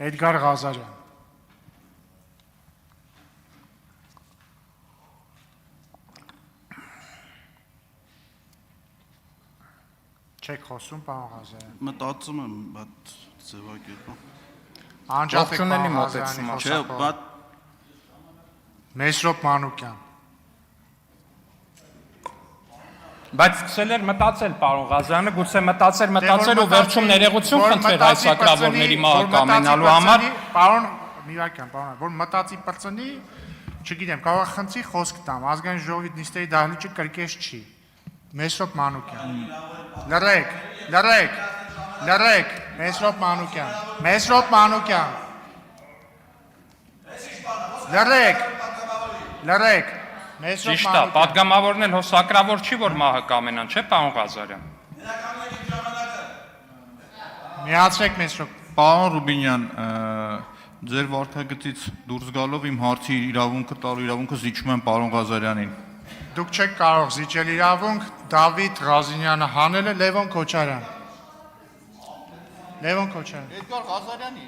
Էդգար Ղազարյան։ Չեք խոսում, պարոն Ղազարյան։ Մտածում եմ, բայց ձևակերպը։ Անջատեք Ողջունելի պարոն մոտեցում, Ղազարյանի Չէ, խոսափողը։ բայց Մեսրոպ Մանուկյան։ Բայց սկսել էր մտածել պարոն Ղազարյանը, գուցե մտածել ու վերջում ներողություն որ խնդրեր մտածի այս ակրավորների մահը որ մտածի կամենալու համար։ Պարոն Միրակյան, պարոն, որ մտածի բրծնի, չգիտեմ, կարող է խնդրի խոսք տամ, ազգային ժողովի նիստերի դահլիճը կրկես չի։ Մեսրոպ Մանուկյան։ Լռեք, Մեսրոպ Մանուկյան։ Մեսրոպ Մանուկյան։ Լռեք, Մեսրոպ Ճիշտ է, Մանուկյան։ պատգամավորն էլ հո սակրավոր չի, որ մահը կամենան, չէ՞ պարոն Ղազարյան։ Միացրեք Մեսրոպ։ Պարոն Ռուբինյան, ձեր վարքագծից դուրս գալով իմ հարցի իրավունքը տալու իրավունքը զիջում եմ պարոն Ղազարյանին։ Դուք չեք կարող զիջել իրավունք, Դավիթ Ղազինյանը հանել է Լևոն Քոչարյան։ Էդգար Ղազարյանի։